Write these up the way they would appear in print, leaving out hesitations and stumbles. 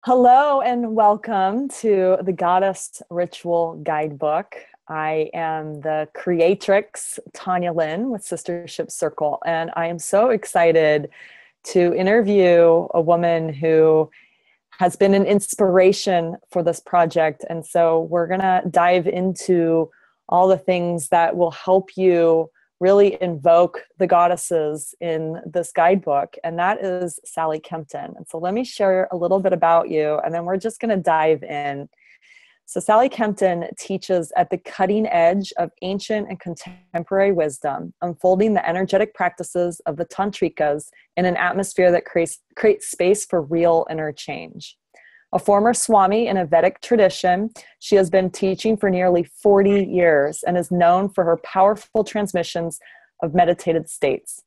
Hello and welcome to the Goddess Ritual Guidebook. I am the creatrix, Tanya Lynn with Sistership Circle, and I am so excited to interview a woman who has been an inspiration for this project. And so we're going to dive into all the things that will help you really invoke the goddesses in this guidebook, and that is Sally Kempton. And so let me share a little bit about you, and then we're just going to dive in. So Sally Kempton teaches at the cutting edge of ancient and contemporary wisdom, unfolding the energetic practices of the tantrikas in an atmosphere that creates space for real inner change. A former Swami in a Vedic tradition, she has been teaching for nearly 40 years and is known for her powerful transmissions of meditated states.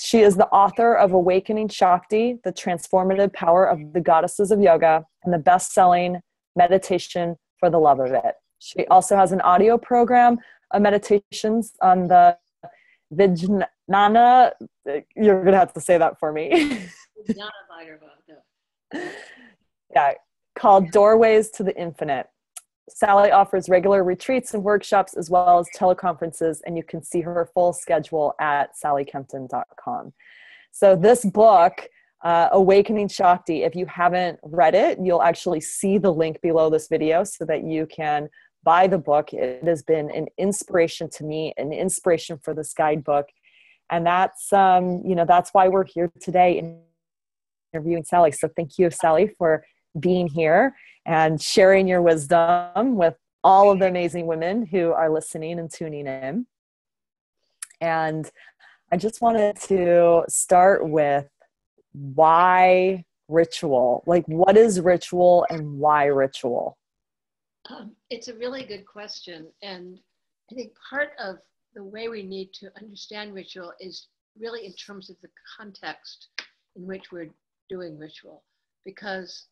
She is the author of Awakening Shakti, the transformative power of the goddesses of yoga, and the best-selling Meditation for the Love of It. She also has an audio program of meditations on the Vijnana, you're going to have to say that for me. Yeah, called Doorways to the Infinite. Sally offers regular retreats and workshops as well as teleconferences, and you can see her full schedule at sallykempton.com. So this book, Awakening Shakti, if you haven't read it, you'll actually see the link below this video so that you can buy the book. It has been an inspiration to me, an inspiration for this guidebook. And that's, that's why we're here today interviewing Sally. So thank you, Sally, for being here and sharing your wisdom with all of the amazing women who are listening and tuning in. And I just wanted to start with why ritual? Like, what is ritual and why ritual? It's a really good question. And I think part of the way we need to understand ritual is really in terms of the context in which we're doing ritual. Because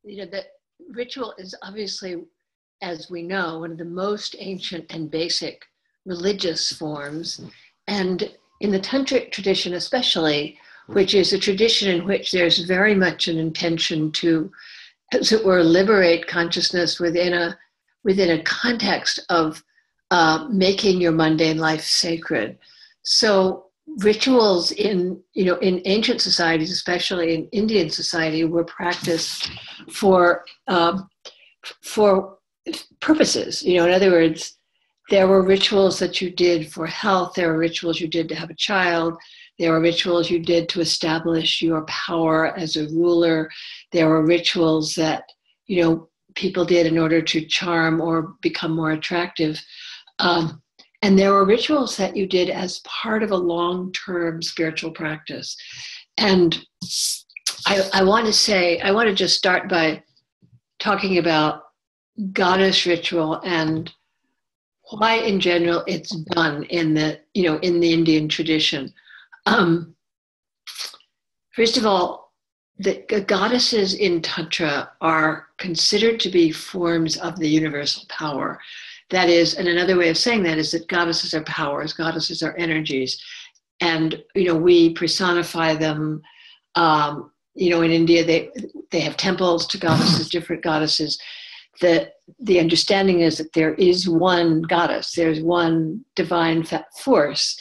that ritual is obviously, as we know, one of the most ancient and basic religious forms. And in the tantric tradition especially, which is a tradition in which there's very much an intention to, as it were, liberate consciousness within a context of making your mundane life sacred. So rituals in ancient societies, especially in Indian society, were practiced for purposes. In other words, there were rituals that you did for health. There were rituals you did to have a child. There were rituals you did to establish your power as a ruler. There were rituals that people did in order to charm or become more attractive. And there were rituals that you did as part of a long-term spiritual practice. And I want to just start by talking about goddess ritual and why in general it's done in the Indian tradition. First of all, the goddesses in Tantra are considered to be forms of the universal power. That is, and another way of saying that is that goddesses are powers, goddesses are energies. And, we personify them. In India, they have temples to goddesses, different goddesses. The understanding is that there is one goddess, there's one divine force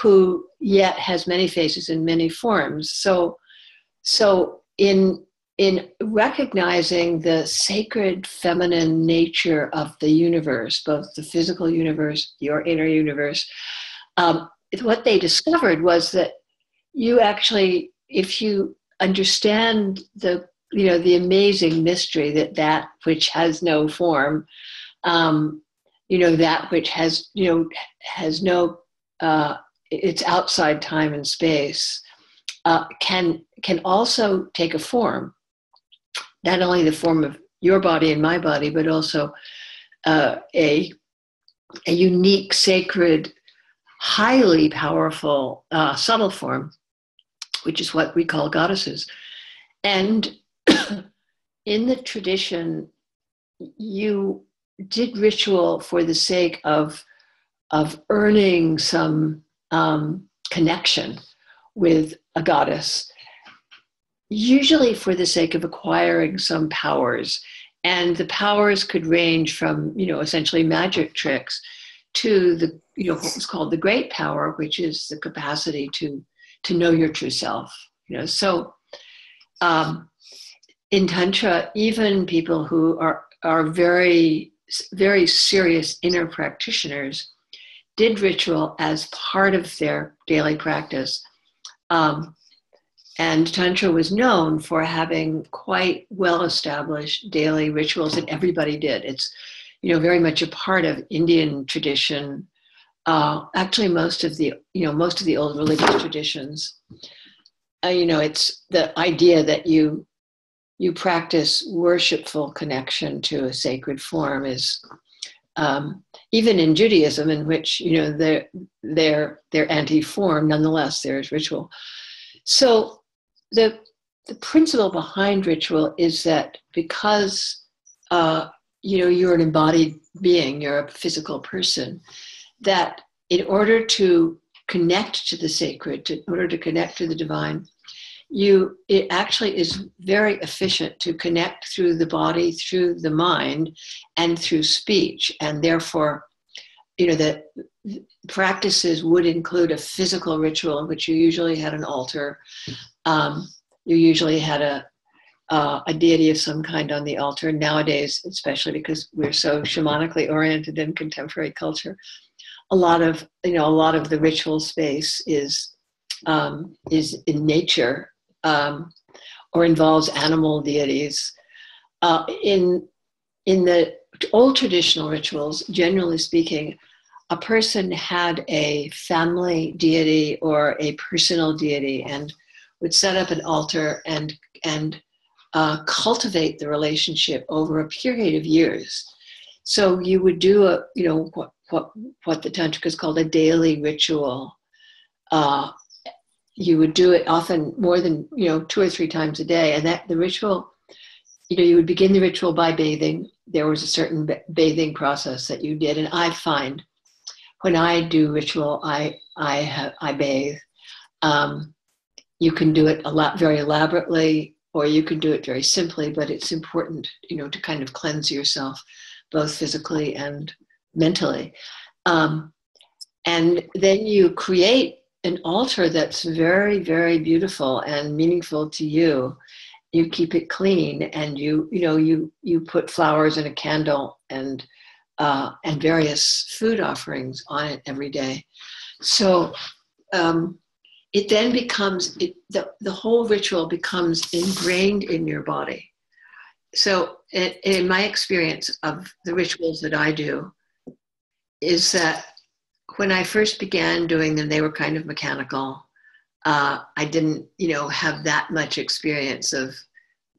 who yet has many faces and many forms. So in recognizing the sacred feminine nature of the universe, both the physical universe, your inner universe, what they discovered was that you actually, if you understand the amazing mystery that which has no form, that which has no, it's outside time and space, can also take a form. Not only the form of your body and my body, but also a unique, sacred, highly powerful, subtle form, which is what we call goddesses. And in the tradition, you did ritual for the sake of earning some connection with a goddess. usually for the sake of acquiring some powers. And the powers could range from, essentially magic tricks to the, what was called the great power, which is the capacity to know your true self. So in Tantra, even people who are very, very serious inner practitioners did ritual as part of their daily practice. And Tantra was known for having quite well-established daily rituals that everybody did. It's, very much a part of Indian tradition. Actually, most of the old religious traditions. It's the idea that you practice worshipful connection to a sacred form is, even in Judaism, in which they're anti-form, nonetheless there's ritual. So the principle behind ritual is that because you're an embodied being, you're a physical person, that in order to connect to the sacred, in order to connect to the divine, it actually is very efficient to connect through the body, through the mind, and through speech. And therefore, the practices would include a physical ritual in which you usually had an altar. You usually had a deity of some kind on the altar. Nowadays, especially because we're so shamanically oriented in contemporary culture, a lot of the ritual space is in nature, or involves animal deities. In the old traditional rituals, generally speaking, a person had a family deity or a personal deity and would set up an altar and cultivate the relationship over a period of years. So you would do what the Tantrikas called a daily ritual. You would do it often more than 2 or 3 times a day, and that the ritual, you would begin the ritual by bathing. There was a certain bathing process that you did, and I find when I do ritual, I bathe. You can do it very elaborately, or you can do it very simply, but it's important, to kind of cleanse yourself, both physically and mentally. And then you create an altar that's very, very beautiful and meaningful to you. You keep it clean, and you put flowers and a candle and various food offerings on it every day. So it then becomes, the whole ritual becomes ingrained in your body. So in my experience of the rituals that I do, is that when I first began doing them, they were kind of mechanical. I didn't, have that much experience of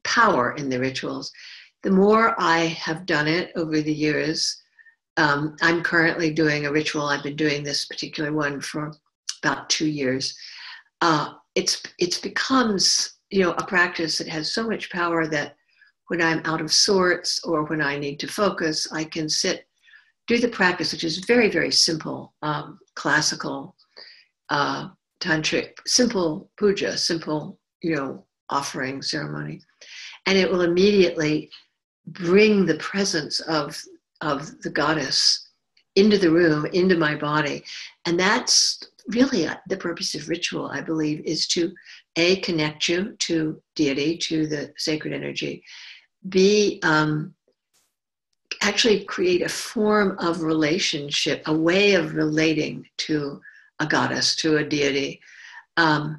power in the rituals. The more I have done it over the years, I'm currently doing a ritual. I've been doing this particular one for about 2 years. It's becomes, a practice that has so much power that when I'm out of sorts or when I need to focus, I can do the practice, which is very, very simple, classical, tantric, simple puja, simple, offering ceremony. And it will immediately bring the presence of the goddess into the room, into my body. And that's really the purpose of ritual, I believe, is to connect you to deity, to the sacred energy, actually create a form of relationship, a way of relating to a goddess, to a deity, a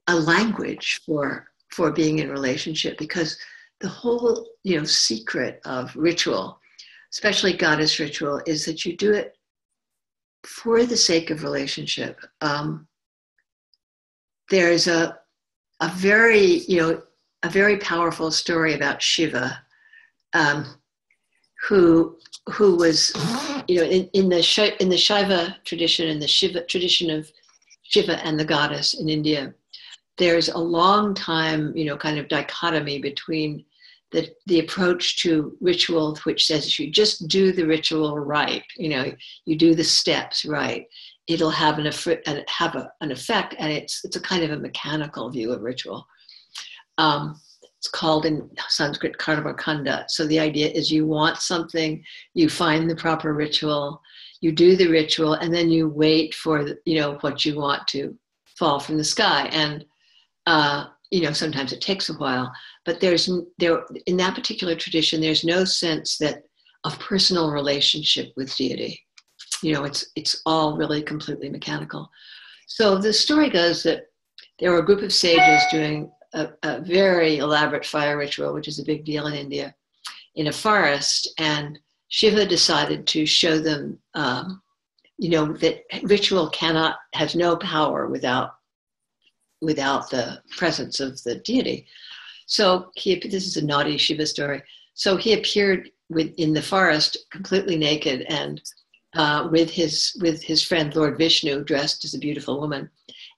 language for being in relationship, because the whole, secret of ritual, especially goddess ritual, is that you do it for the sake of relationship. There's a very powerful story about Shiva, who was, in the Shaiva tradition, in the Shiva tradition of Shiva and the goddess in India, there's a long time, kind of dichotomy between the approach to ritual, which says you just do the ritual right, you do the steps right, it'll have an effect, and it's a kind of a mechanical view of ritual. It's called in Sanskrit karma kanda. So the idea is you want something, you find the proper ritual, you do the ritual, and then you wait for what you want to fall from the sky. And sometimes it takes a while, but there in that particular tradition, there's no sense of personal relationship with deity. It's all really completely mechanical. So the story goes that there were a group of sages doing a very elaborate fire ritual, which is a big deal in India, in a forest, and Shiva decided to show them, that ritual has no power without the presence of the deity. So this is a naughty Shiva story. So he appeared in the forest completely naked and with his friend Lord Vishnu, dressed as a beautiful woman.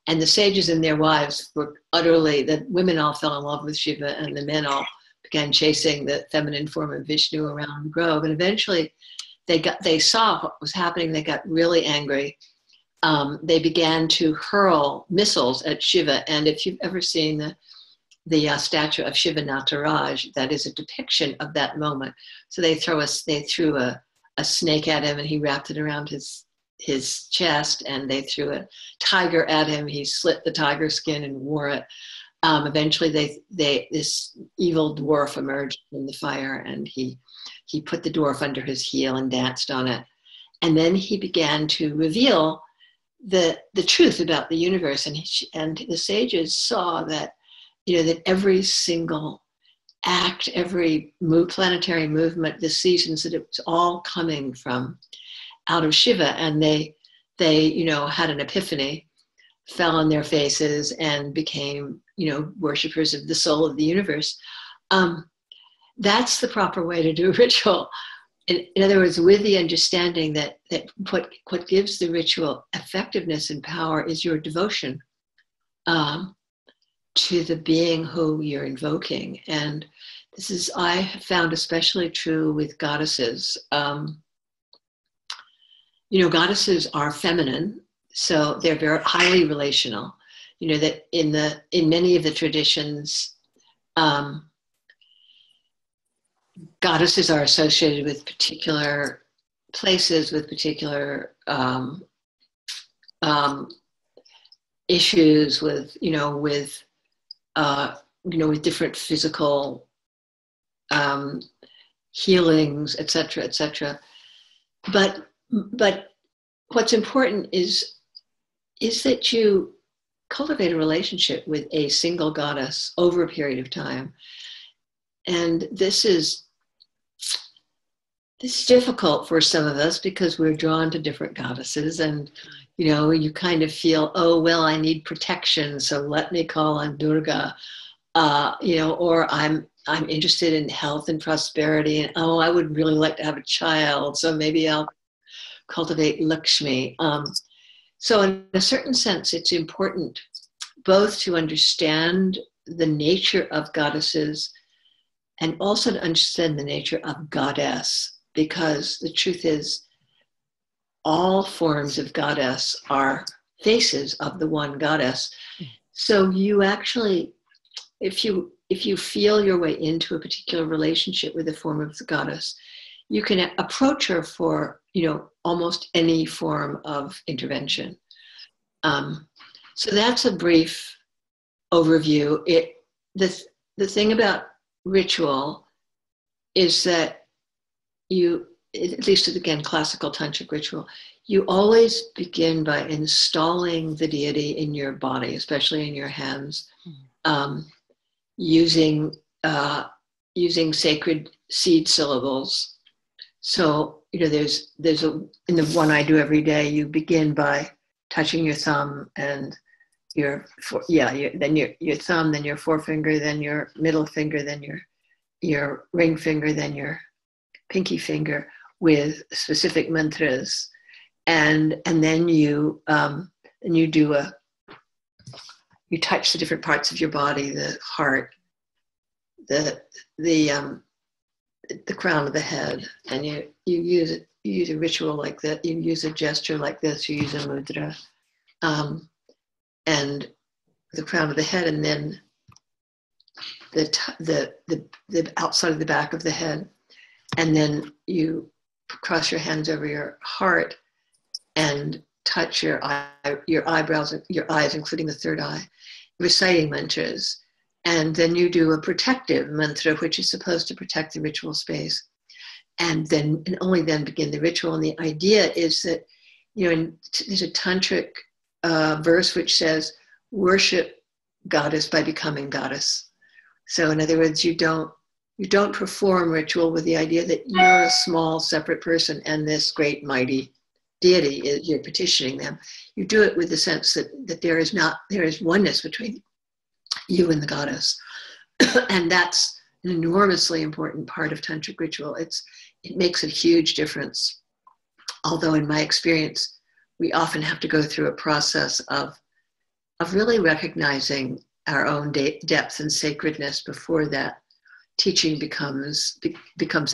And the sages and their wives the women all fell in love with Shiva, and the men all began chasing the feminine form of Vishnu around the grove. And eventually they saw what was happening. They got really angry. They began to hurl missiles at Shiva. And if you've ever seen the statue of Shiva Nataraj, that is a depiction of that moment. So they threw a snake at him, and he wrapped it around his chest, and they threw a tiger at him. He slit the tiger skin and wore it. Eventually this evil dwarf emerged from the fire, and he put the dwarf under his heel and danced on it. And then he began to reveal the truth about the universe. And the sages saw that, that every single act, every planetary movement, the seasons, that it was all coming from out of Shiva. And they had an epiphany, fell on their faces, and became, worshipers of the soul of the universe. That's the proper way to do a ritual. In other words, with the understanding that what gives the ritual effectiveness and power is your devotion to the being who you're invoking. And this is, I have found, especially true with goddesses. Goddesses are feminine, so they're very highly relational. That in many of the traditions, goddesses are associated with particular places, with particular issues, with different physical healings, etc., etc. But what's important is that you cultivate a relationship with a single goddess over a period of time. And this is difficult for some of us because we're drawn to different goddesses, and you kind of feel, oh well, I need protection, so let me call on Durga, or I'm interested in health and prosperity, and oh, I would really like to have a child, so maybe I'll cultivate Lakshmi. So in a certain sense, it's important both to understand the nature of goddesses and also to understand the nature of goddess, because the truth is all forms of goddess are faces of the one goddess. So you actually, if you feel your way into a particular relationship with a form of the goddess, you can approach her for, almost any form of intervention. So that's a brief overview. The thing about ritual is that at least again, classical tantric ritual, you always begin by installing the deity in your body, especially in your hands, using sacred seed syllables. So, there's in the one I do every day, you begin by touching your thumb and then your thumb, then your forefinger, then your middle finger, then your ring finger, then your pinky finger, with specific mantras, and then you touch the different parts of your body, the heart, the crown of the head, and you use a ritual like that. You use a gesture like this. You use a mudra, and the crown of the head, and then the outside of the back of the head, and then you cross your hands over your heart and touch your eyebrows, your eyes, including the third eye, reciting mantras. And then you do a protective mantra, which is supposed to protect the ritual space. And only then begin the ritual. And the idea is that, there's a tantric verse which says, worship goddess by becoming goddess. So in other words, you don't perform ritual with the idea that you're a small separate person and this great mighty deity, you're petitioning them. You do it with the sense that there is oneness between you and the goddess. And that's an enormously important part of tantric ritual. It makes a huge difference. Although in my experience, we often have to go through a process of really recognizing our own depth and sacredness before that teaching becomes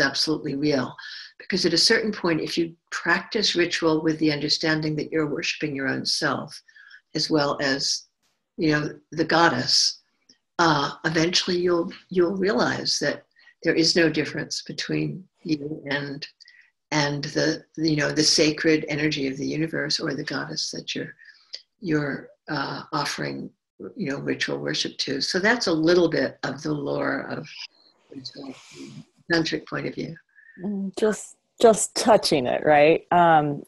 absolutely real. Because at a certain point, if you practice ritual with the understanding that you're worshiping your own self, as well as, the goddess, eventually you'll realize that there is no difference between you and the sacred energy of the universe, or the goddess that you're offering ritual worship to. So that's a little bit of the lore of ritual from a tantric point of view. Just touching it, right?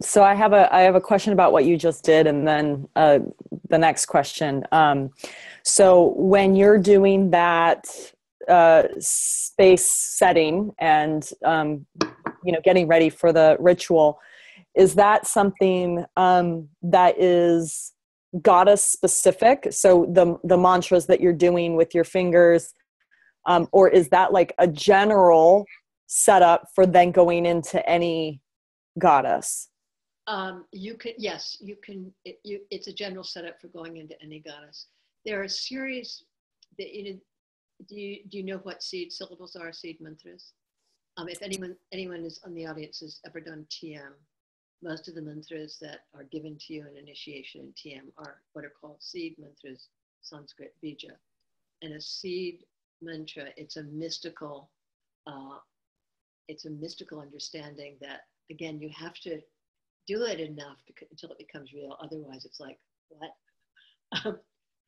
So I have a question about what you just did, and then the next question. So when you're doing that space setting and getting ready for the ritual, is that something that is goddess specific? So the mantras that you're doing with your fingers, or is that like a general setup for then going into any goddess? You can. It's a general setup for going into any goddess. There are a series that, do you know what seed syllables are, seed mantras? If anyone is on the audience has ever done TM, most of the mantras that are given to you in initiation in TM are what are called seed mantras, Sanskrit bija. And a seed mantra, it's a mystical understanding that, again, you have to do it enough until it becomes real. Otherwise, it's like, what?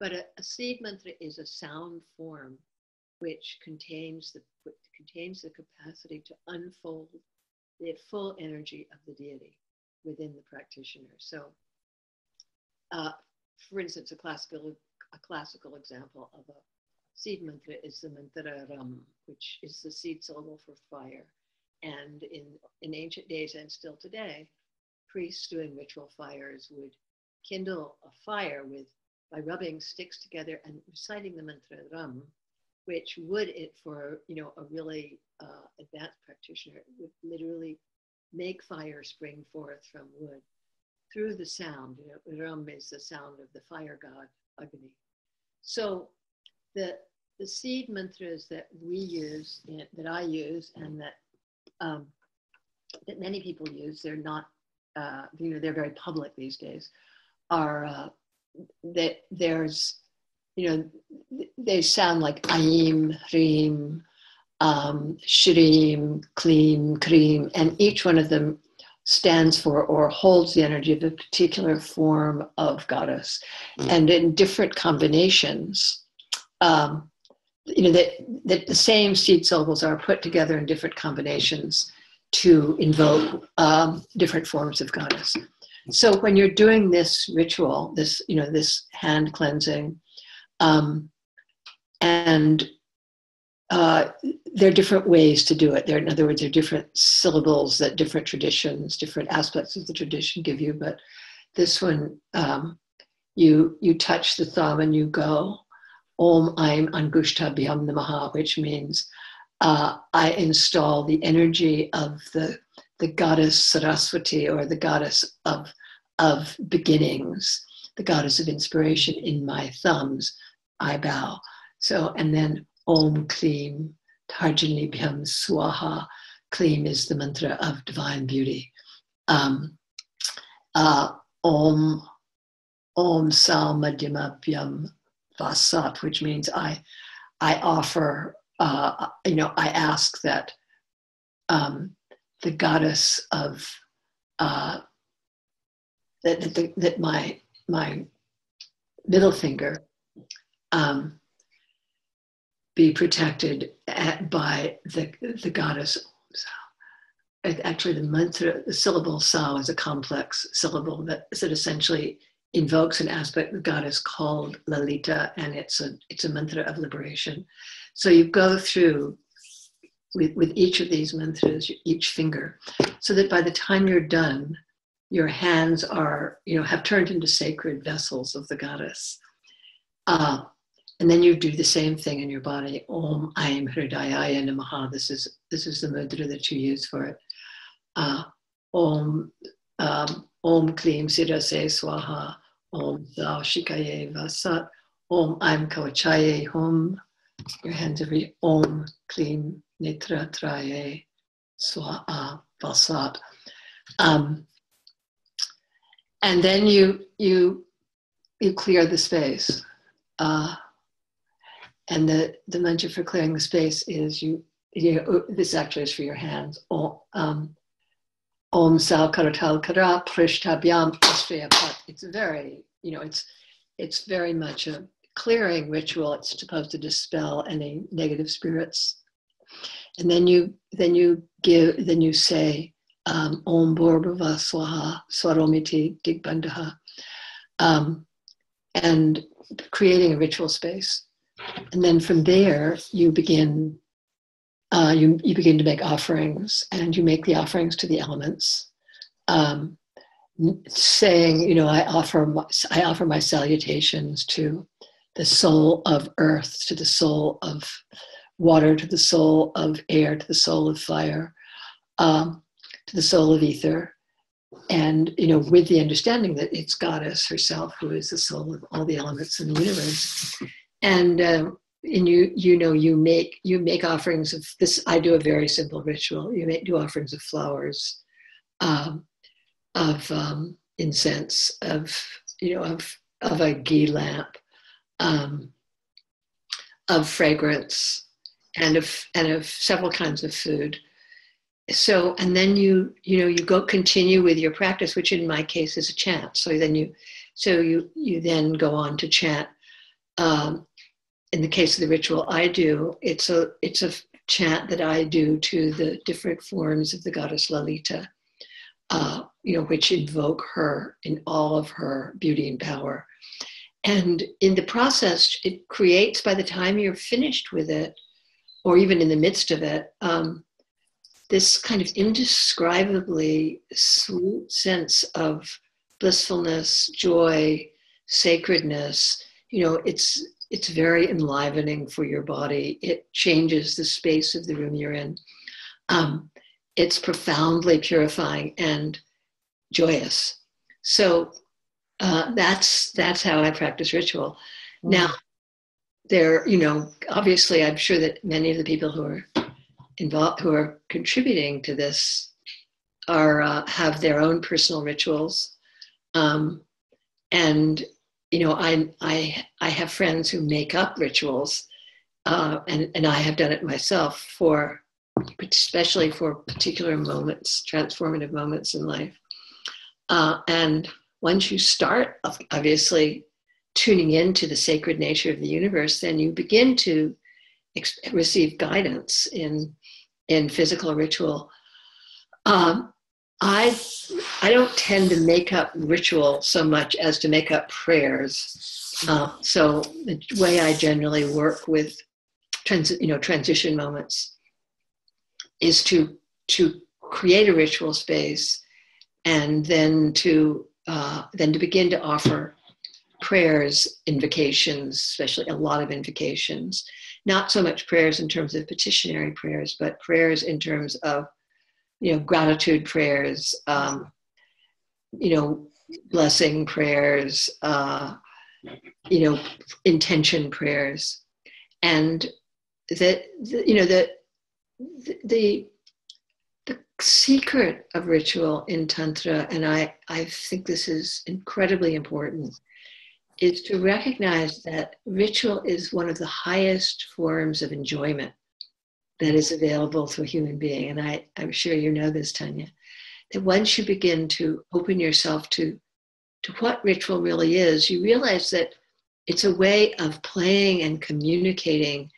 But a seed mantra is a sound form which contains the capacity to unfold the full energy of the deity within the practitioner. So, for instance, a classical example of a seed mantra is the mantra Ram, which is the seed syllable for fire. And in ancient days and still today, priests doing ritual fires would kindle a fire by rubbing sticks together and reciting the mantra Ram, which would, for a really advanced practitioner, would literally make fire spring forth from wood through the sound. Ram is the sound of the fire god Agni. So the seed mantras that we use, that I use, and that many people use, they're not, they're very public these days, are that there's, they sound like Aim, Reem, Shreem, Kleem, Kreem, and each one of them stands for or holds the energy of a particular form of goddess. And in different combinations, that the same seed syllables are put together in different combinations to invoke different forms of goddess. So when you're doing this ritual, this hand cleansing, and there are different ways to do it. In other words, there are different syllables that different traditions, different aspects of the tradition give you. But this one, you touch the thumb and you go, Om Aim Angushtabhyam Namaha, which means I install the energy of the goddess Saraswati, or the goddess of beginnings, the goddess of inspiration, in my thumbs. I bow. So, and then Om Kleem Tarjanibhyam Swaha. Kleem is the mantra of divine beauty. Om Salmadhyamabhyam Vasat, which means I I offer, I ask that the goddess of that my middle finger be protected by the goddess. Actually, the mantra, the syllable Sa, is a complex syllable that essentially invokes an aspect of the goddess called Lalita, and it's a mantra of liberation. So you go through with each of these mantras, each finger, so that by the time you're done, your hands are, have turned into sacred vessels of the goddess. And then you do the same thing in your body. Om Aim Hridayaya Namaha. This is the mantra that you use for it. Om Klim Sirase Swaha. Om Thou Shikaye Vasat. Om Aim Kawachaye Hum. Your hands every Om Klim Nitra Traye Swaha Vasat. And then you clear the space. And the mantra for clearing the space is this actually is for your hands. Om Sal Karatal Kara Prishtabhyam Astriyapat. It's very, it's very much a clearing ritual. It's supposed to dispel any negative spirits. And then you say Om Bhurbhuva Swaha Swaromiti Digbandaha, and creating a ritual space. And then from there, you begin to make offerings, and you make the offerings to the elements, saying, I offer my salutations to the soul of earth, to the soul of water, to the soul of air, to the soul of fire, to the soul of ether, and with the understanding that it's Goddess herself who is the soul of all the elements in the universe. And you make offerings of this. I do a very simple ritual. Do offerings of flowers, of incense, of a ghee lamp, of fragrance, and of several kinds of food. So, and then you continue with your practice, which in my case is a chant. So you then go on to chant. In the case of the ritual I do, it's a chant that I do to the different forms of the goddess Lalita, which invoke her in all of her beauty and power. And in the process, it creates, by the time you're finished with it, or even in the midst of it, this kind of indescribably sweet sense of blissfulness, joy, sacredness. It's very enlivening for your body. It changes the space of the room you're in. It's profoundly purifying and joyous. So that's how I practice ritual. Mm. Now, obviously, I'm sure that many of the people who are involved, who are contributing to this, have their own personal rituals, and I have friends who make up rituals, and I have done it myself especially for particular moments, transformative moments in life. And once you start, obviously, tuning into the sacred nature of the universe, then you begin to receive guidance in physical ritual. I don't tend to make up ritual so much as to make up prayers. So the way I generally work with transition moments is to create a ritual space, and then to begin to offer prayers, invocations, especially a lot of invocations. Not so much prayers in terms of petitionary prayers, but prayers in terms of gratitude prayers, blessing prayers, intention prayers. And the secret of ritual in Tantra, and I think this is incredibly important, is to recognize that ritual is one of the highest forms of enjoyment that is available to a human being. And I'm sure you know this, Tanya, that once you begin to open yourself to what ritual really is, you realize that it's a way of playing and communicating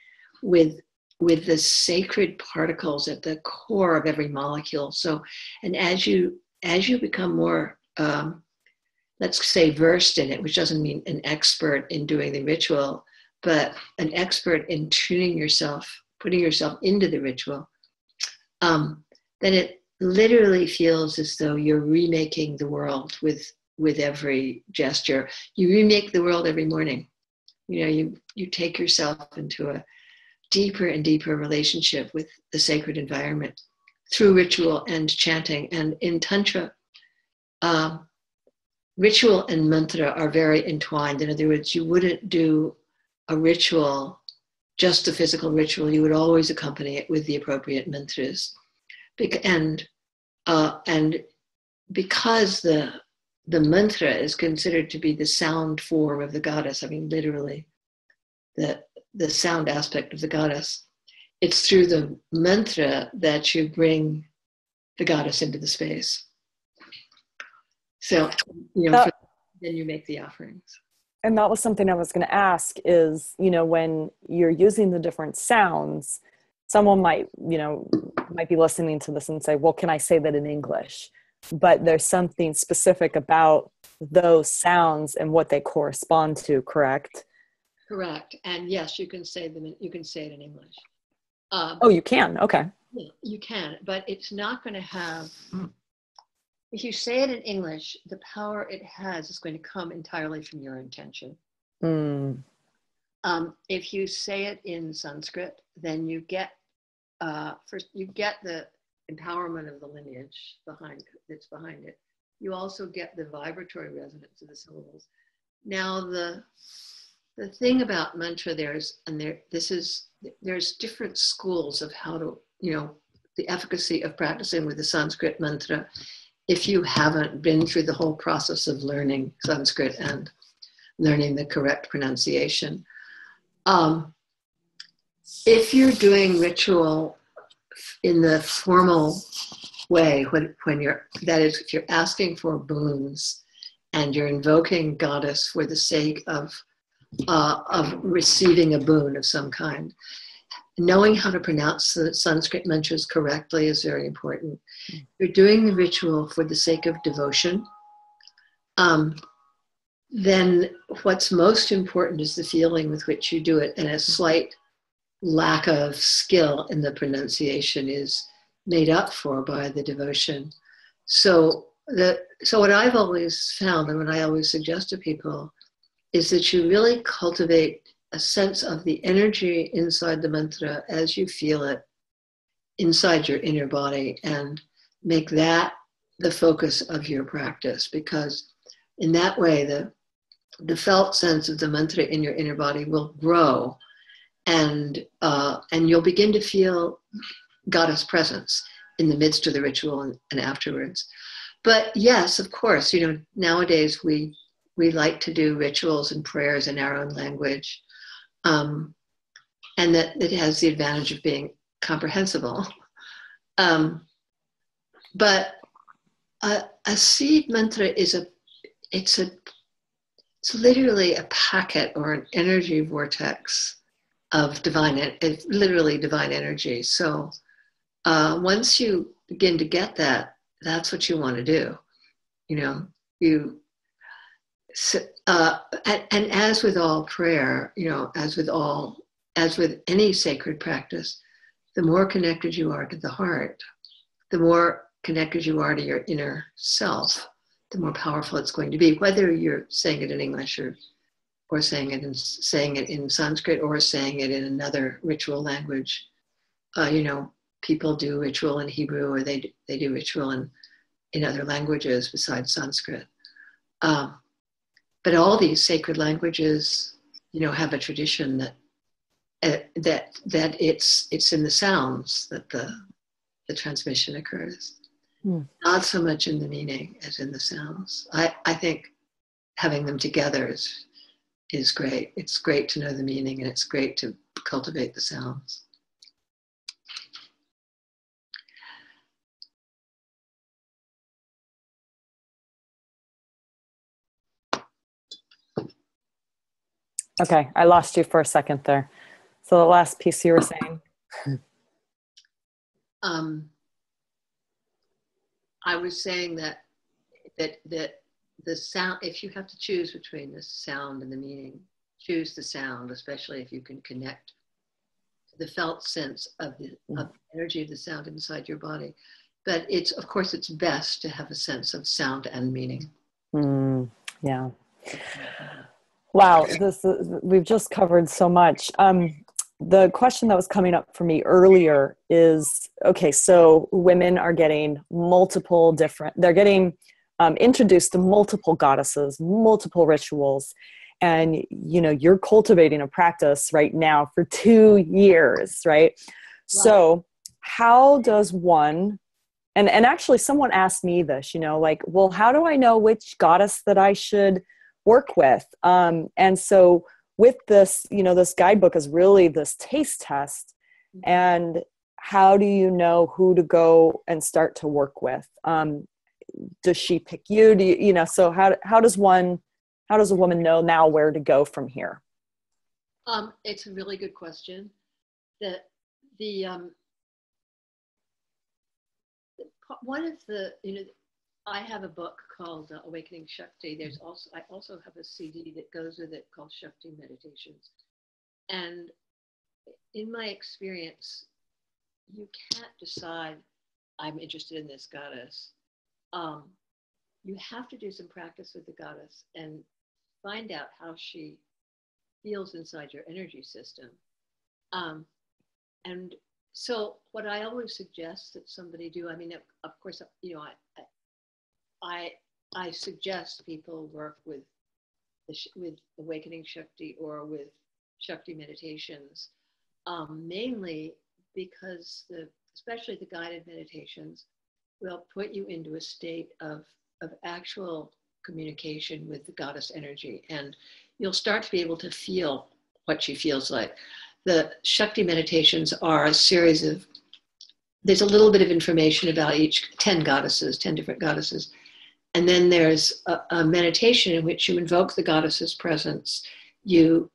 with the sacred particles at the core of every molecule. So, and as you become more, let's say, versed in it, which doesn't mean an expert in doing the ritual, but an expert in tuning yourself, putting yourself into the ritual, then it literally feels as though you're remaking the world with every gesture. You remake the world every morning. You know, you take yourself into a deeper and deeper relationship with the sacred environment through ritual and chanting. And in Tantra, ritual and mantra are very entwined. In other words, you wouldn't do a ritual, just a physical ritual. You would always accompany it with the appropriate mantras. And because the mantra is considered to be the sound form of the goddess, I mean, literally, the sound aspect of the goddess, it's through the mantra that you bring the goddess into the space. So, you know, then you make the offerings. And that was something I was going to ask is, you know, when you're using the different sounds, someone might be listening to this and say, well, can I say that in English? But there's something specific about those sounds and what they correspond to, correct? Correct. And yes, you can say them. You can say it in English. Oh, you can. Okay. Yeah, you can, but it's not going to have. If you say it in English, the power it has is going to come entirely from your intention. Mm. If you say it in Sanskrit, then you get first you get the empowerment of the lineage that's behind it. You also get the vibratory resonance of the syllables. Now the thing about mantra there's different schools of how to, you know, the efficacy of practicing with the Sanskrit mantra if you haven't been through the whole process of learning Sanskrit and learning the correct pronunciation. If you're doing ritual in the formal way, if you're asking for boons and you're invoking goddess for the sake of receiving a boon of some kind, knowing how to pronounce the Sanskrit mantras correctly is very important. You're doing the ritual for the sake of devotion. Then what's most important is the feeling with which you do it, and a slight lack of skill in the pronunciation is made up for by the devotion. So what I've always found, and what I always suggest to people, is that you really cultivate a sense of the energy inside the mantra as you feel it inside your inner body, and make that the focus of your practice, because in that way the felt sense of the mantra in your inner body will grow, and you'll begin to feel goddess presence in the midst of the ritual and afterwards. But yes, of course, you know, nowadays we like to do rituals and prayers in our own language, and that it has the advantage of being comprehensible. But a seed mantra it's literally a packet or an energy vortex of it's literally divine energy. So once you begin to get that, that's what you want to do. You know, and as with all prayer, you know, as with any sacred practice, the more connected you are to the heart, the more connected you are to your inner self, the more powerful it's going to be, whether you're saying it in English or saying it in Sanskrit or saying it in another ritual language. You know, people do ritual in Hebrew, or they do ritual in other languages besides Sanskrit. But all these sacred languages, you know, have a tradition that it's in the sounds that the transmission occurs. Not so much in the meaning as in the sounds. I think having them together is is great. It's great to know the meaning, and it's great to cultivate the sounds. Okay, I lost you for a second there. So the last piece you were saying. I was saying that the sound, if you have to choose between the sound and the meaning, choose the sound, especially if you can connect to the felt sense of the energy of the sound inside your body. But it's, of course, it's best to have a sense of sound and meaning. Yeah. Wow, we've just covered so much. The question that was coming up for me earlier is, okay, so women are getting they're getting introduced to multiple goddesses, multiple rituals, and, you know, you're cultivating a practice right now for 2 years, right? Wow. So how does one, and actually someone asked me this, you know, like, well, how do I know which goddess that I should work with? And so with this, you know, this guidebook is really this taste test. And how do you know who to go and start to work with? Does she pick you? Do you, you know, so how does a woman know now where to go from here? It's a really good question. One of the, you know, I have a book called Awakening Shakti. I also have a CD that goes with it called Shakti Meditations. And in my experience, you can't decide, I'm interested in this goddess. You have to do some practice with the goddess and find out how she feels inside your energy system. And so what I always suggest that somebody do, I mean, of course, you know, I suggest people work with Awakening Shakti or with Shakti Meditations, mainly because especially the guided meditations will put you into a state of actual communication with the goddess energy, and you'll start to be able to feel what she feels like. The Shakti meditations are a series of, there's a little bit of information about 10 different goddesses. And then there's a meditation in which you invoke the goddess's presence. You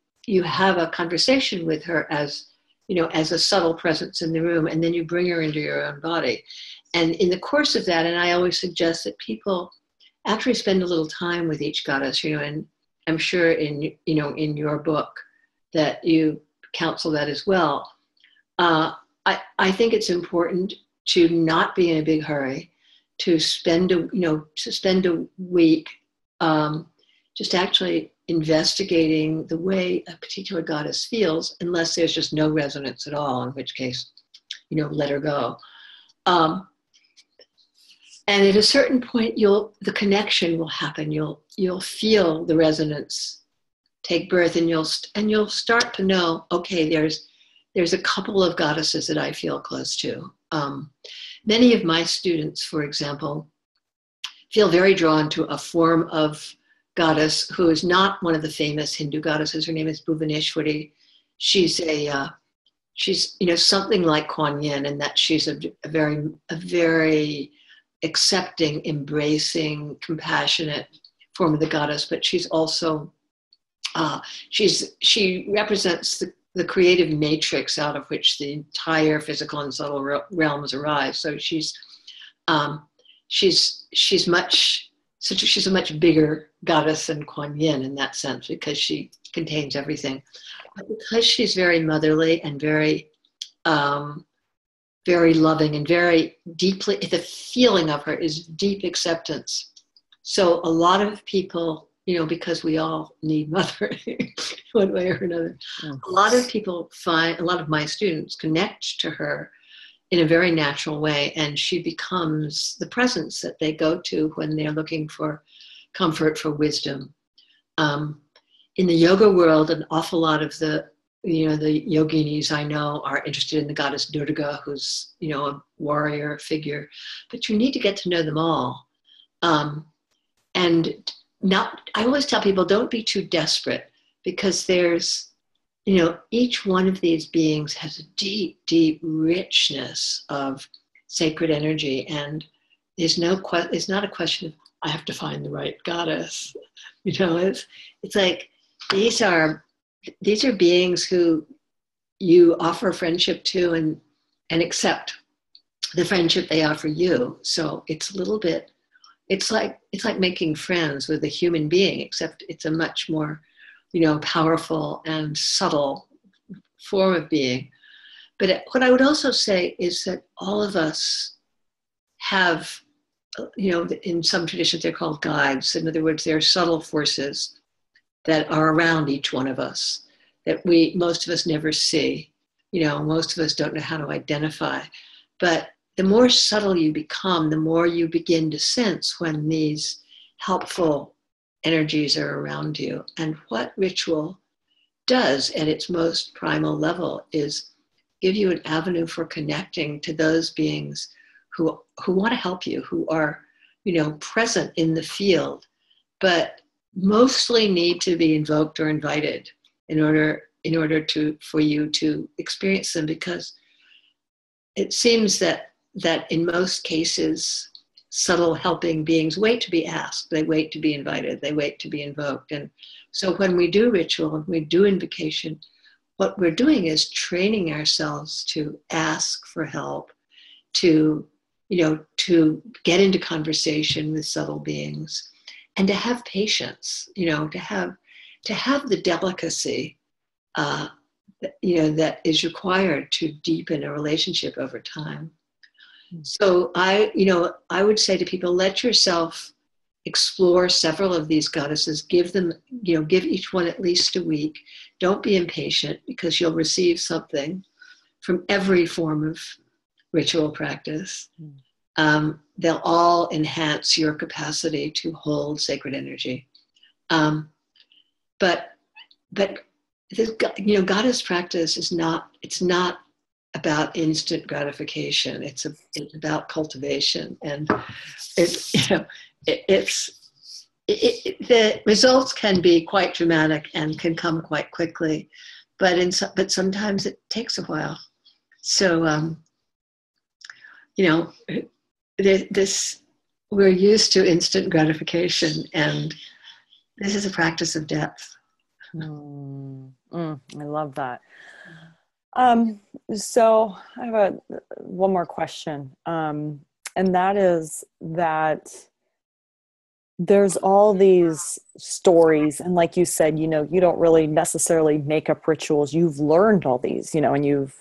have a conversation with her as, you know, as a subtle presence in the room, and then you bring her into your own body. And in the course of that, and I always suggest that people actually spend a little time with each goddess, you know, and I'm sure in your book that you counsel that as well. I think it's important to not be in a big hurry, to spend a week just actually investigating the way a particular goddess feels, unless there's just no resonance at all, in which case, you know, let her go. And at a certain point, the connection will happen. You'll feel the resonance take birth, and you'll start to know, okay, there's a couple of goddesses that I feel close to. Many of my students, for example, feel very drawn to a form of goddess who is not one of the famous Hindu goddesses. Her name is Bhuvaneshwari. She's you know, something like Kuan Yin, in that she's a very accepting, embracing, compassionate form of the goddess. But she's also she represents the creative matrix out of which the entire physical and subtle realms arise. So she's a much bigger goddess than Kuan Yin in that sense, because she contains everything. But because she's very motherly and very very loving and very deeply, the feeling of her is deep acceptance. So a lot of people, you know, because we all need mothering one way or another, a lot of my students connect to her in a very natural way, and she becomes the presence that they go to when they're looking for comfort, for wisdom. In the yoga world, an awful lot of the yoginis I know are interested in the goddess Durga, who's, you know, a warrior figure, but you need to get to know them all. I always tell people, don't be too desperate. because there's, each one of these beings has a deep, deep richness of sacred energy. And it's not a question of, I have to find the right goddess. It's like, these are beings who you offer friendship to and accept the friendship they offer you. So it's a little bit, it's like making friends with a human being, except it's a much more, powerful and subtle form of being. But what I would also say is that all of us have, in some traditions they're called guides. In other words, they're subtle forces that are around each one of us that most of us never see. Most of us don't know how to identify. But the more subtle you become, the more you begin to sense when these helpful energies are around you. And what ritual does at its most primal level is give you an avenue for connecting to those beings who want to help you, who are, present in the field, but mostly need to be invoked or invited in order for you to experience them, because it seems that in most cases, subtle helping beings wait to be asked, they wait to be invited, they wait to be invoked. And so when we do ritual and we do invocation, what we're doing is training ourselves to ask for help, to get into conversation with subtle beings, and to have patience, to have the delicacy, that is required to deepen a relationship over time. So I would say to people, let yourself explore several of these goddesses, give each one at least a week. Don't be impatient, because you'll receive something from every form of ritual practice. They'll all enhance your capacity to hold sacred energy. But this, goddess practice is not about instant gratification. It's about cultivation, and the results can be quite dramatic and can come quite quickly, but sometimes it takes a while. So we're used to instant gratification, and this is a practice of depth. I love that. So I have one more question, and that is that there's all these stories, and like you said, you don't really necessarily make up rituals. You've learned all these, and you've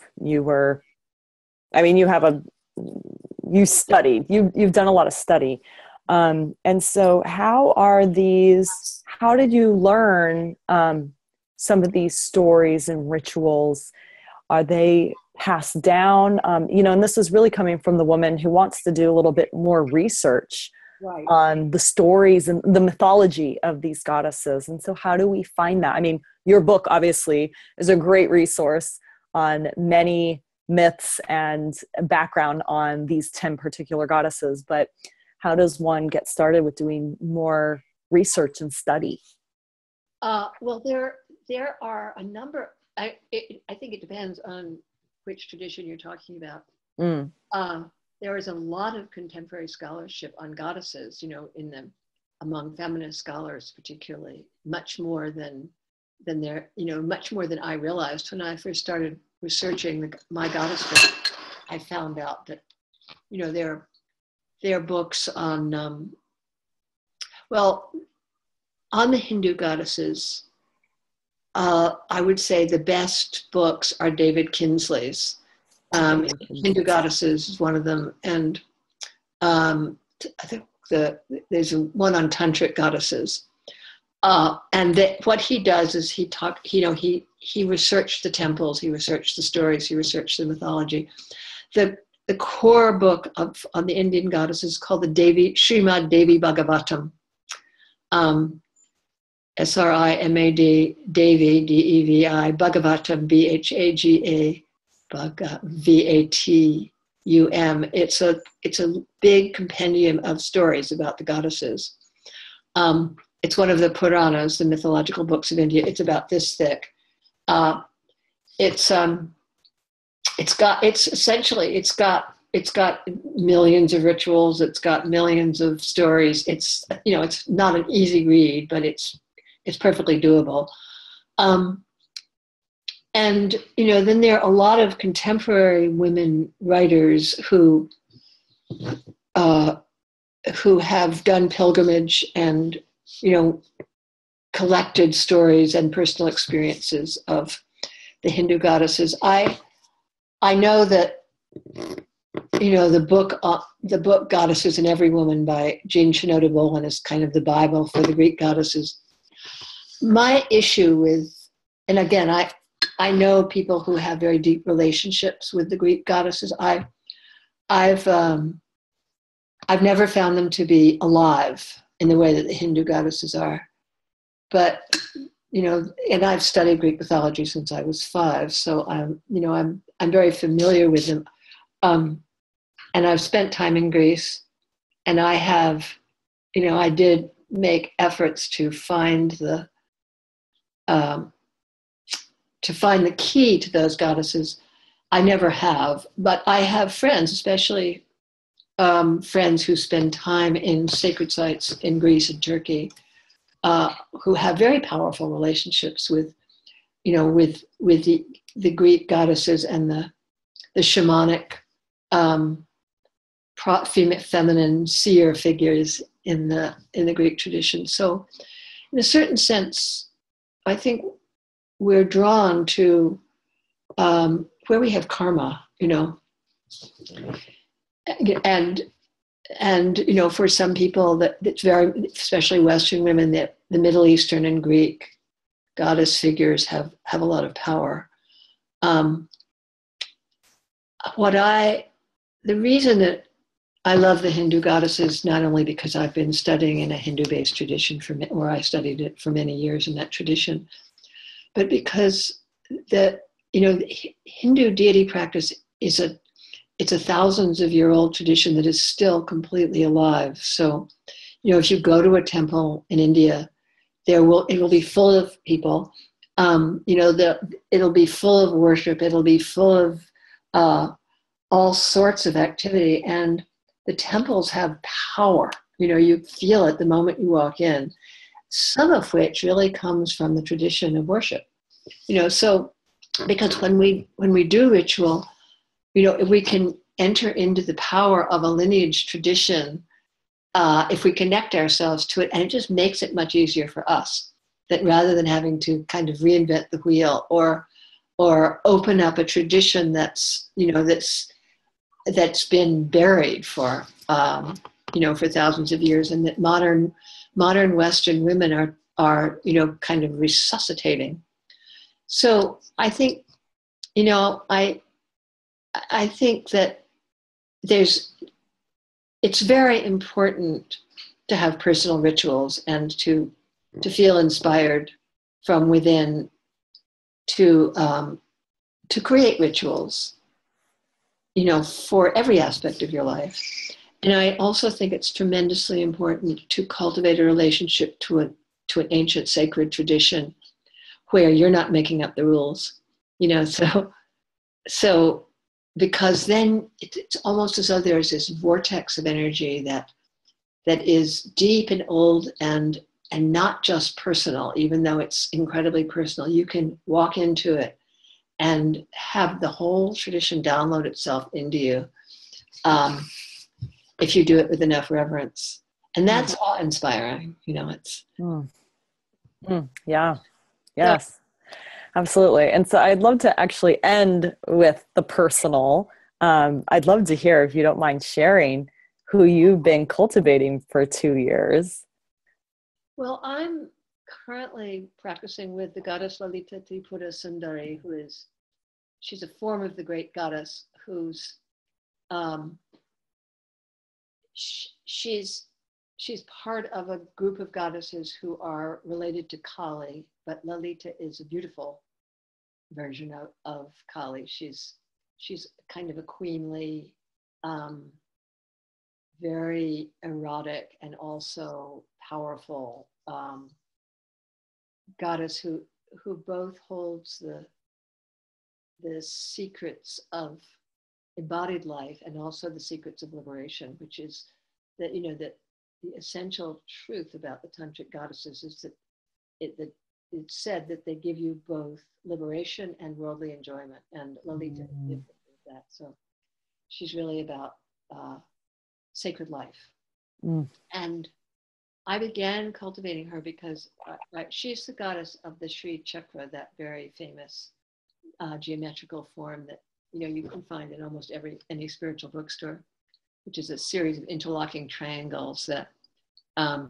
done a lot of study. And so how did you learn some of these stories and rituals? Are they passed down? And this is really coming from the woman who wants to do a little bit more research on the stories and the mythology of these goddesses. And so how do we find that? I mean, your book obviously is a great resource on many myths and background on these 10 particular goddesses, but how does one get started with doing more research and study? Well, there are a number. I think it depends on which tradition you're talking about. There is a lot of contemporary scholarship on goddesses, among feminist scholars, particularly, much more than much more than I realized. When I first started researching my goddess book, I found out that, there are books on, on the Hindu goddesses. I would say the best books are David Kinsley's. Hindu Goddesses is one of them, and I think there's one on tantric goddesses. And what he does is he researched the temples, he researched the stories, he researched the mythology. The core book on the Indian goddesses is called the Srimad Devi Bhagavatam. Srimad Devi, Devi, Bhagavatam, Bhaga, Vatum. It's a big compendium of stories about the goddesses. it's one of the Puranas, the mythological books of India. It's about this thick. It's got millions of rituals. It's got millions of stories. It's not an easy read, but it's perfectly doable. And then there are a lot of contemporary women writers who have done pilgrimage and collected stories and personal experiences of the Hindu goddesses. I know that the book Goddesses in Every Woman by Jean Shinoda Bolen is kind of the Bible for the Greek goddesses. My issue with, and again, I know people who have very deep relationships with the Greek goddesses. I've never found them to be alive in the way that the Hindu goddesses are. But and I've studied Greek mythology since I was 5, so I'm very familiar with them. And I've spent time in Greece, and I did make efforts to find the key to those goddesses. I never have, but I have friends, especially friends who spend time in sacred sites in Greece and Turkey, who have very powerful relationships with the Greek goddesses and the shamanic feminine seer figures in the Greek tradition. So, in a certain sense, I think we're drawn to where we have karma, and for some people that's very, especially Western women, that the Middle Eastern and Greek goddess figures have a lot of power. The reason that I love the Hindu goddesses, not only because I've been studying in a Hindu-based tradition or I studied it for many years in that tradition, but because the Hindu deity practice it's a thousands of year old tradition that is still completely alive. So, if you go to a temple in India, it will be full of people. It'll be full of worship. It'll be full of all sorts of activity, and the temples have power. You feel it the moment you walk in. Some of which really comes from the tradition of worship. So because when we do ritual, we can enter into the power of a lineage tradition if we connect ourselves to it, and it just makes it much easier for us. That rather than having to kind of reinvent the wheel or open up a tradition that's been buried for thousands of years, and that modern Western women are kind of resuscitating. So I think I think that it's very important to have personal rituals and to feel inspired from within to create rituals, for every aspect of your life. And I also think it's tremendously important to cultivate a relationship to an ancient sacred tradition where you're not making up the rules, so because then it's almost as though there's this vortex of energy that is deep and old and not just personal, even though it's incredibly personal. You can walk into it and have the whole tradition download itself into you if you do it with enough reverence. And that's awe-inspiring, it's... Yeah. Yes. Absolutely. And so I'd love to actually end with the personal. I'd love to hear, if you don't mind sharing, who you've been cultivating for 2 years. Well, I'm currently practicing with the goddess Lalita Tripura Sundari, she's a form of the great goddess who's, she's part of a group of goddesses who are related to Kali, but Lalita is a beautiful version of Kali. She's kind of a queenly, very erotic and also powerful goddess who both holds the secrets of embodied life and also the secrets of liberation, which is that, that the essential truth about the tantric goddesses is that it's said that they give you both liberation and worldly enjoyment, and Lalita did that. So she's really about sacred life. And I began cultivating her because she's the goddess of the Sri Chakra, that very famous geometrical form that you can find in almost any spiritual bookstore, which is a series of interlocking triangles that I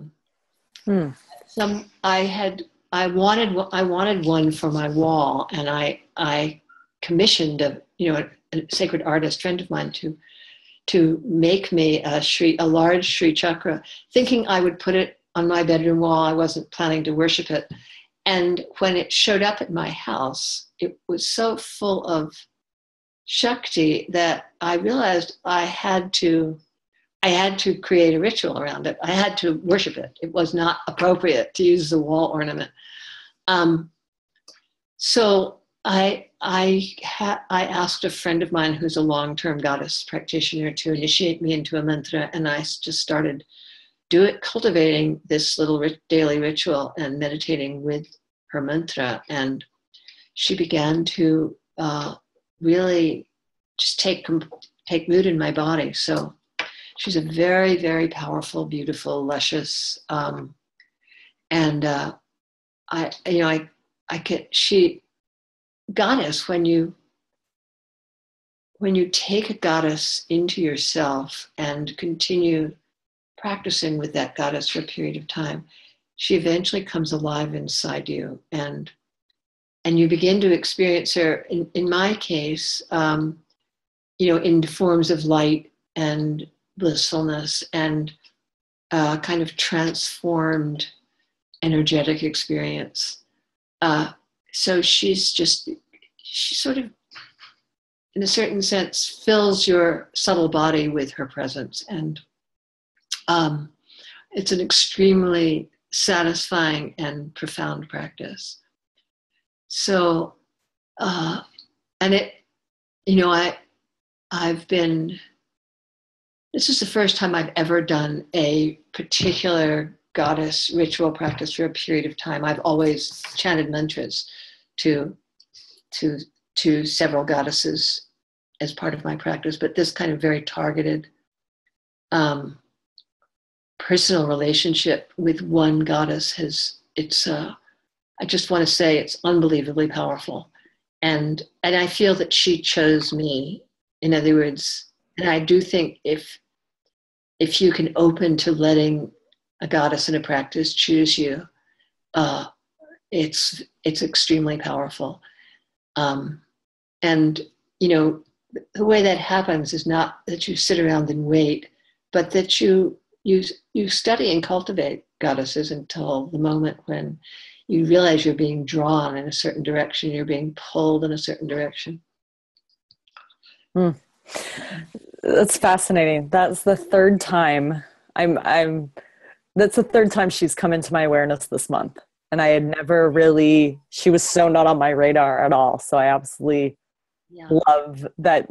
wanted one for my wall, and I commissioned a sacred artist friend of mine to make me a large Sri Chakra, thinking I would put it on my bedroom wall. I wasn't planning to worship it. And when it showed up at my house, it was so full of Shakti that I realized I had to create a ritual around it. I had to worship it. It was not appropriate to use the wall ornament. So I asked a friend of mine who's a long-term goddess practitioner to initiate me into a mantra, and I just started cultivating this little daily ritual and meditating with her mantra. And she began to really just take root in my body. So she's a very, very powerful, beautiful, luscious, goddess. When you take a goddess into yourself and continue practicing with that goddess for a period of time, she eventually comes alive inside you, and you begin to experience her, in my case, in forms of light and blissfulness and kind of transformed energetic experience. So she sort of, in a certain sense, fills your subtle body with her presence. And it's an extremely satisfying and profound practice. So, and it, this is the first time I've ever done a particular goddess ritual practice for a period of time. I've always chanted mantras to several goddesses as part of my practice, but this kind of very targeted personal relationship with one goddess I just want to say it's unbelievably powerful. And I feel that she chose me. In other words, and I do think if you can open to letting a goddess in a practice choose you, it's extremely powerful. And the way that happens is not that you sit around and wait, but that you study and cultivate goddesses until the moment when you realize you're being drawn in a certain direction, you're being pulled in a certain direction. That's fascinating. That's the third time that's the third time she's come into my awareness this month. And I had never she was so not on my radar at all. So I absolutely love that.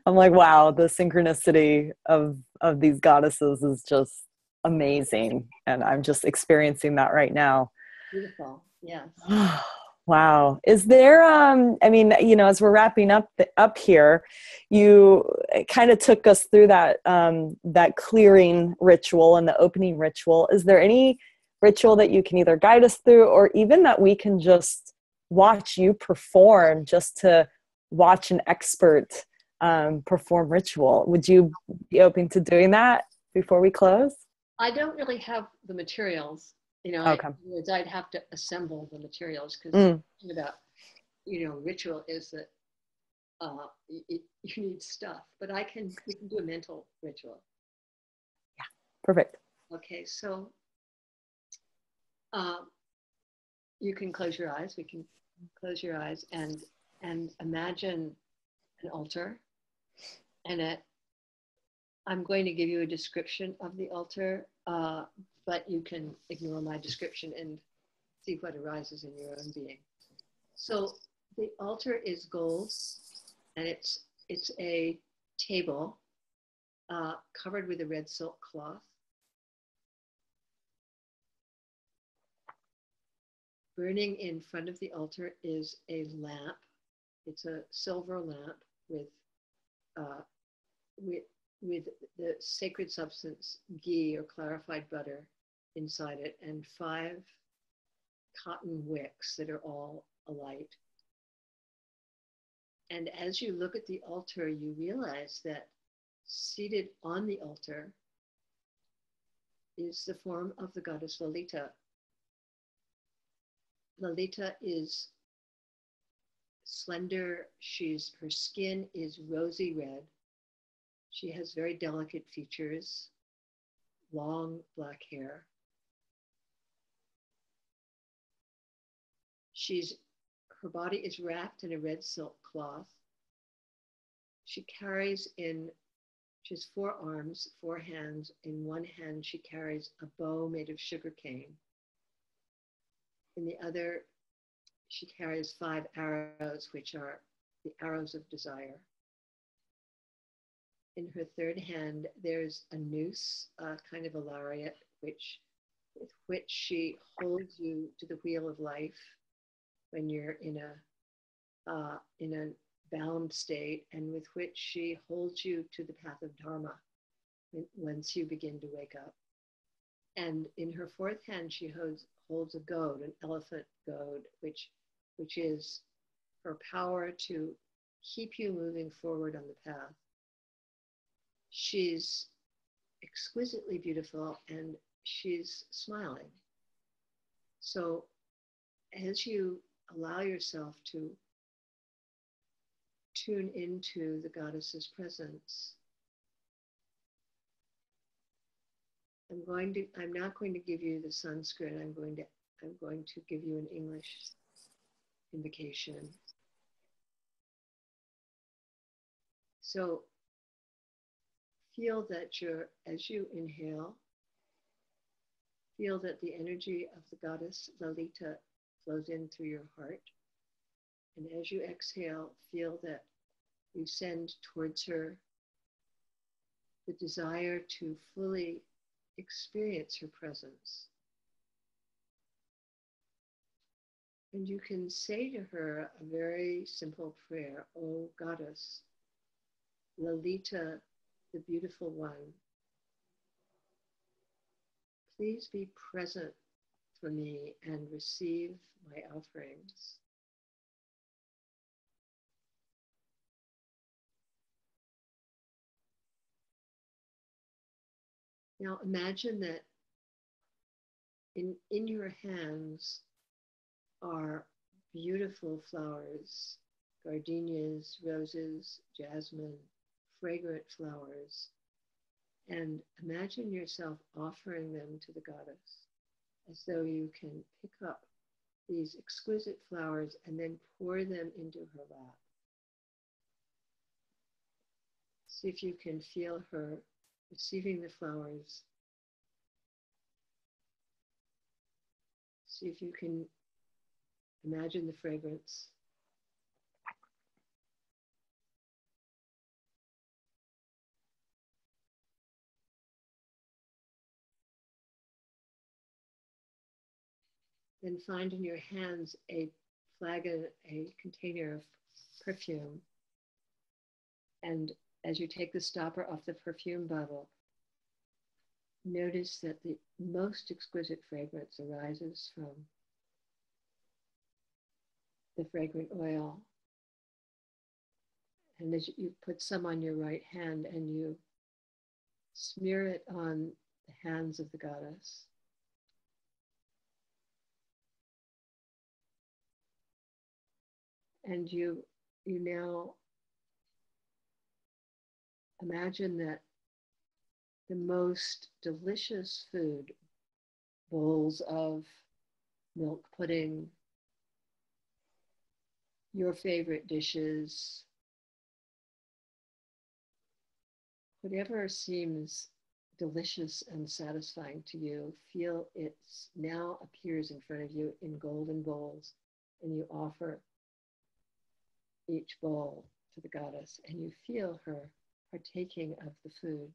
I'm like, wow, the synchronicity of these goddesses is just amazing. And I'm just experiencing that right now. Beautiful. Yes. Wow. Is there, as we're wrapping up here, you kind of took us through that clearing ritual and the opening ritual. Is there any ritual that you can either guide us through, or even that we can just watch you perform, just to watch an expert perform ritual? Would you be open to doing that before we close? I don't really have the materials. Okay. I'd have to assemble the materials, because the thing about, ritual is that you need stuff, but we can do a mental ritual. Yeah, perfect. Okay, so you can close your eyes. We can close your eyes and imagine an altar, and I'm going to give you a description of the altar, but you can ignore my description and see what arises in your own being. So the altar is gold, and it's a table covered with a red silk cloth. Burning in front of the altar is a lamp. It's a silver lamp with the sacred substance, ghee or clarified butter inside it, and 5 cotton wicks that are all alight. And as you look at the altar, you realize that seated on the altar is the form of the goddess Lalita. Lalita is slender. Her skin is rosy red. She has very delicate features, long black hair. Her body is wrapped in a red silk cloth. She has 4 arms, 4 hands. In one hand, she carries a bow made of sugarcane. In the other, she carries 5 arrows, which are the arrows of desire. In her third hand, there's a noose, kind of a lariat, with which she holds you to the wheel of life when you're in a bound state, and with which she holds you to the path of Dharma once you begin to wake up. And in her fourth hand, she holds a goad, an elephant goad, which is her power to keep you moving forward on the path. She's exquisitely beautiful, and she's smiling. So as you allow yourself to tune into the goddess's presence, I'm not going to give you the Sanskrit. I'm going to give you an English invocation. So feel that as you inhale, feel that the energy of the goddess Lalita flows in through your heart. And as you exhale, feel that you send towards her the desire to fully experience her presence. And you can say to her a very simple prayer: "O Goddess, Lalita, the beautiful one, please be present for me and receive my offerings." Now imagine that in your hands are beautiful flowers, gardenias, roses, jasmine, fragrant flowers. And imagine yourself offering them to the goddess, as though you can pick up these exquisite flowers and then pour them into her lap. See if you can feel her receiving the flowers. See if you can imagine the fragrance. Then find in your hands a flagon, a container of perfume. And as you take the stopper off the perfume bottle, notice that the most exquisite fragrance arises from the fragrant oil. And as you put some on your right hand and you smear it on the hands of the goddess, and you now imagine that the most delicious food, bowls of milk pudding, your favorite dishes, whatever seems delicious and satisfying to you, feel it now appears in front of you in golden bowls, and you offer each bowl to the goddess, and you feel her partaking of the food.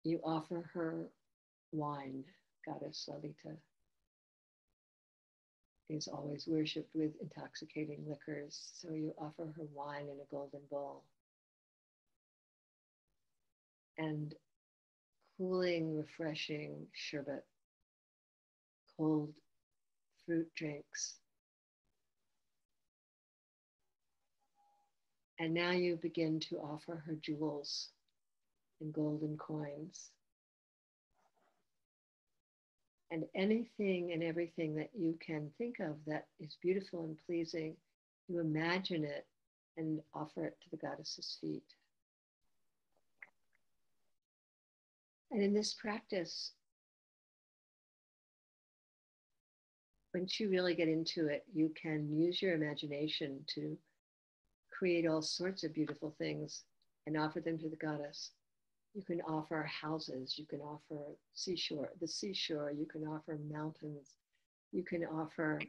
You offer her wine. Goddess Lalita is always worshipped with intoxicating liquors, so you offer her wine in a golden bowl. And cooling, refreshing sherbet, cold fruit drinks. And now you begin to offer her jewels and golden coins. And anything and everything that you can think of that is beautiful and pleasing, you imagine it and offer it to the goddess's feet. And in this practice, once you really get into it, you can use your imagination to create all sorts of beautiful things and offer them to the goddess. You can offer houses, you can offer the seashore, you can offer mountains, you can offer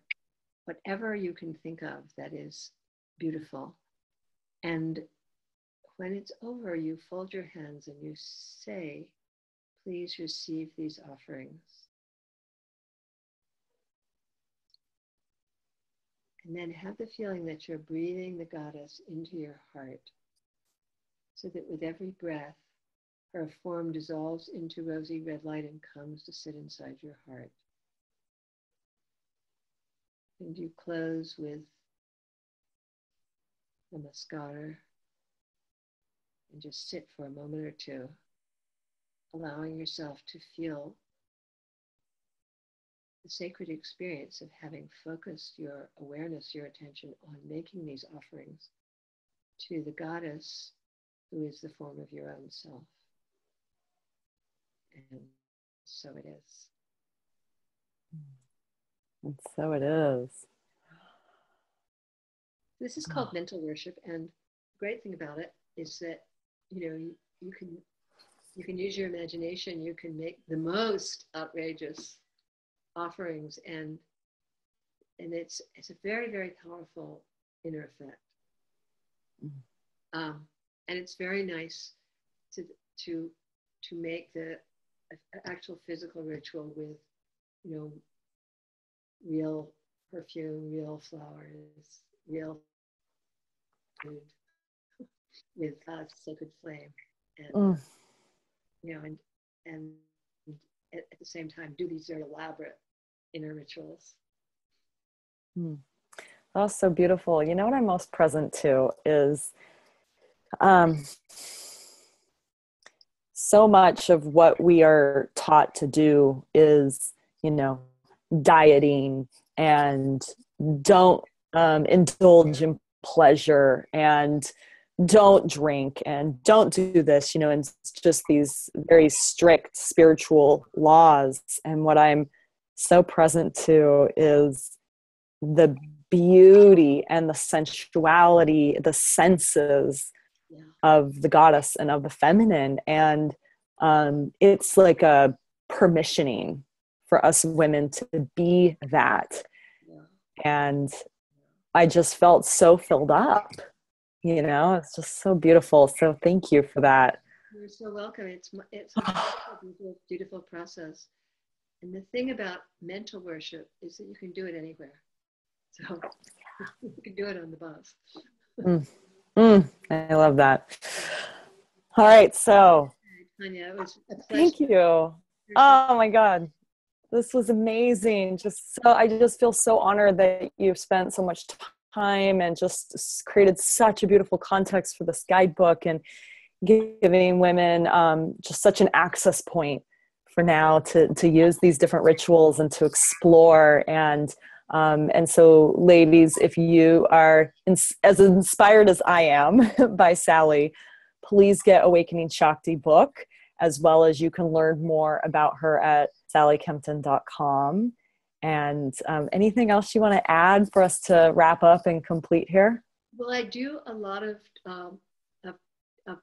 whatever you can think of that is beautiful. And when it's over, you fold your hands and you say, please receive these offerings. And then have the feeling that you're breathing the goddess into your heart, so that with every breath, her form dissolves into rosy red light and comes to sit inside your heart. And you close with namaskar and just sit for a moment or two, allowing yourself to feel the sacred experience of having focused your awareness, your attention on making these offerings to the goddess who is the form of your own self. And so it is. And so it is. This is called mental worship, and the great thing about it is that you can use your imagination. You can make the most outrageous offerings, and it's a very, very powerful inner effect. And it's very nice to make the actual physical ritual with real perfume, real flowers, real food, with sacred flame, and and at the same time do these very elaborate inner rituals. That's so beautiful. You know what I'm most present to is so much of what we are taught to do is, dieting and don't indulge in pleasure and don't drink and don't do this, and it's just these very strict spiritual laws. And what I'm so present to is the beauty and the sensuality, the senses of the goddess and of the feminine. And it's like a permissioning for us women to be that. And I just felt so filled up, it's just so beautiful. So thank you for that. You're so welcome. It's a beautiful, beautiful process. And the thing about mental worship is that you can do it anywhere. So you can do it on the bus. I love that. All right. So Tanya, it was a pleasure. Thank you. Oh my God. This was amazing. I just feel so honored that you've spent so much time and just created such a beautiful context for this guidebook and giving women just such an access point for now to use these different rituals and to explore. And so ladies, if you are as inspired as I am by Sally, please get Awakening Shakti book, as well as you can learn more about her at sallykempton.com. And anything else you want to add for us to wrap up and complete here? Well, I do a lot of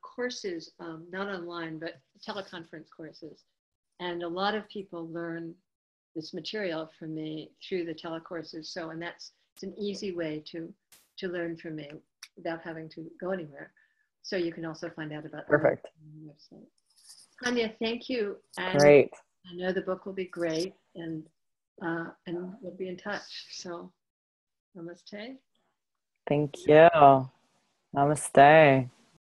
courses, not online, but teleconference courses. And a lot of people learn this material from me through the telecourses. So, and it's an easy way to learn from me without having to go anywhere. So you can also find out about Perfect. on the website. Tanya, thank you. And Great. I know the book will be great, and we'll be in touch. So, namaste. Thank you. Namaste.